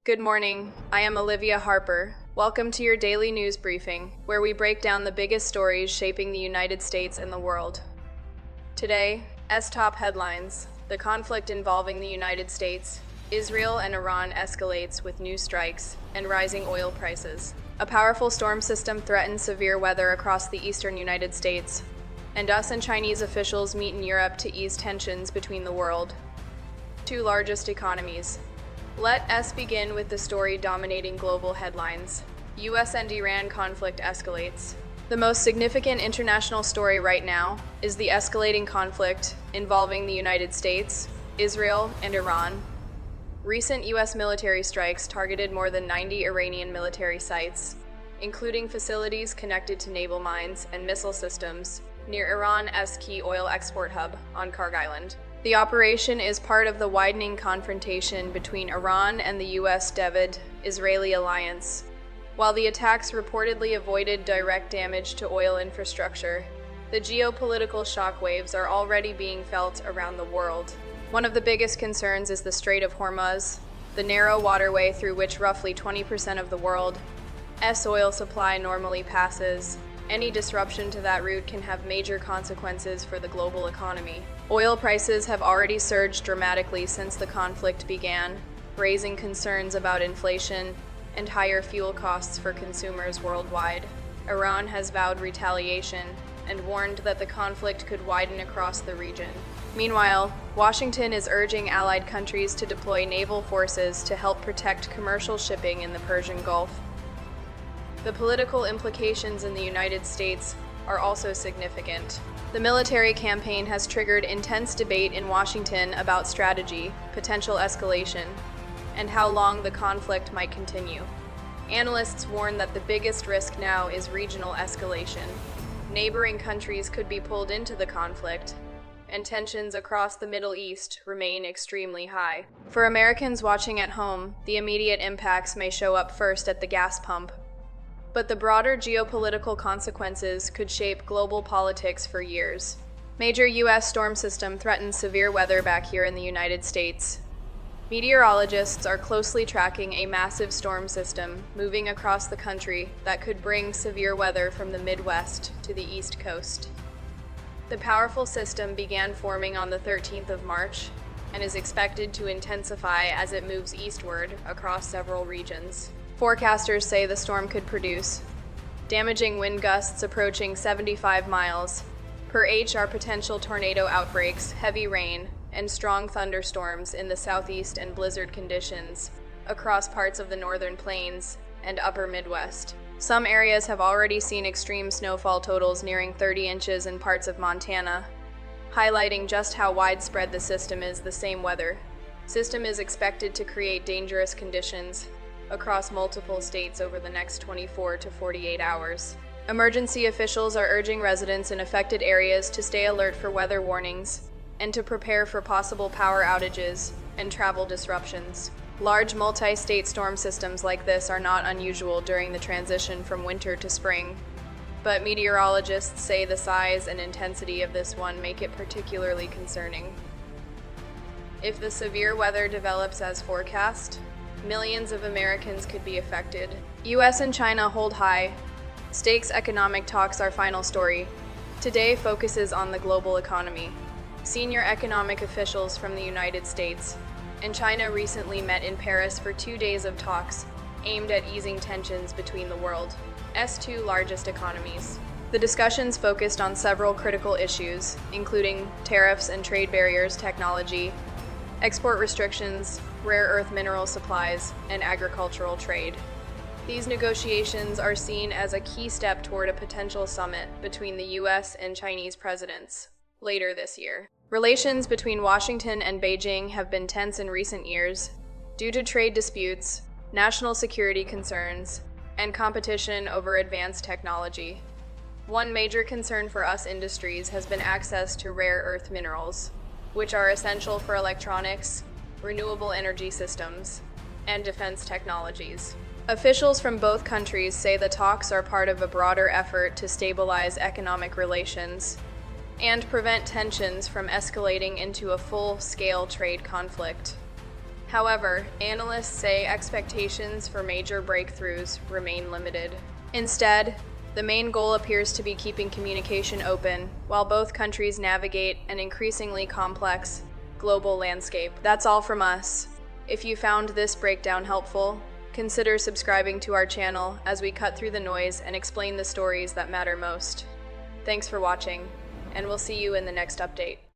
Good morning. I am Olivia Harper. Welcome to your daily news briefing, where we break down the biggest stories shaping the United States and the world. Today, top headlines: the conflict involving the United States, Israel and Iran escalates with new strikes, and rising oil prices. A powerful storm system threatens severe weather across the eastern United States, and US and Chinese officials meet in Europe to ease tensions between the world. Two largest economies. Let us begin with the story dominating global headlines. US and Iran conflict escalates. The most significant international story right now is the escalating conflict involving the United States, Israel, and Iran. Recent US military strikes targeted more than 90 Iranian military sites, including facilities connected to naval mines and missile systems near Iran's key oil export hub on Karg Island. The operation is part of the widening confrontation between Iran and the US-Israeli alliance. While the attacks reportedly avoided direct damage to oil infrastructure, the geopolitical shockwaves are already being felt around the world. One of the biggest concerns is the Strait of Hormuz, the narrow waterway through which roughly 20% of the world's oil supply normally passes. Any disruption to that route can have major consequences for the global economy. Oil prices have already surged dramatically since the conflict began, raising concerns about inflation and higher fuel costs for consumers worldwide. Iran has vowed retaliation and warned that the conflict could widen across the region. Meanwhile, Washington is urging allied countries to deploy naval forces to help protect commercial shipping in the Persian Gulf. The political implications in the United States are also significant. The military campaign has triggered intense debate in Washington about strategy, potential escalation, and how long the conflict might continue. Analysts warn that the biggest risk now is regional escalation. Neighboring countries could be pulled into the conflict, and tensions across the Middle East remain extremely high. For Americans watching at home, the immediate impacts may show up first at the gas pump, but the broader geopolitical consequences could shape global politics for years. Major U.S. storm system threatens severe weather back here in the United States. Meteorologists are closely tracking a massive storm system moving across the country that could bring severe weather from the Midwest to the East Coast. The powerful system began forming on the 13th of March and is expected to intensify as it moves eastward across several regions. Forecasters say the storm could produce damaging wind gusts approaching 75 miles per hour, potential tornado outbreaks, heavy rain, and strong thunderstorms in the southeast, and blizzard conditions across parts of the northern plains and upper Midwest. Some areas have already seen extreme snowfall totals nearing 30 inches in parts of Montana, highlighting just how widespread the system is. The same weather system is expected to create dangerous conditions across multiple states over the next 24 to 48 hours. Emergency officials are urging residents in affected areas to stay alert for weather warnings and to prepare for possible power outages and travel disruptions. Large multi-state storm systems like this are not unusual during the transition from winter to spring, but meteorologists say the size and intensity of this one make it particularly concerning. If the severe weather develops as forecast, millions of Americans could be affected. US and China hold high stakes economic talks. Our final story today focuses on the global economy. Senior economic officials from the United States and China recently met in Paris for 2 days of talks aimed at easing tensions between the world's two largest economies. The discussions focused on several critical issues, including tariffs and trade barriers, technology, export restrictions, rare earth mineral supplies, and agricultural trade. These negotiations are seen as a key step toward a potential summit between the US and Chinese presidents later this year. Relations between Washington and Beijing have been tense in recent years due to trade disputes, national security concerns, and competition over advanced technology. One major concern for US industries has been access to rare earth minerals, which are essential for electronics, renewable energy systems, and defense technologies. Officials from both countries say the talks are part of a broader effort to stabilize economic relations and prevent tensions from escalating into a full-scale trade conflict. However, analysts say expectations for major breakthroughs remain limited. Instead, the main goal appears to be keeping communication open while both countries navigate an increasingly complex global landscape. That's all from us. If you found this breakdown helpful, consider subscribing to our channel as we cut through the noise and explain the stories that matter most. Thanks for watching, and we'll see you in the next update.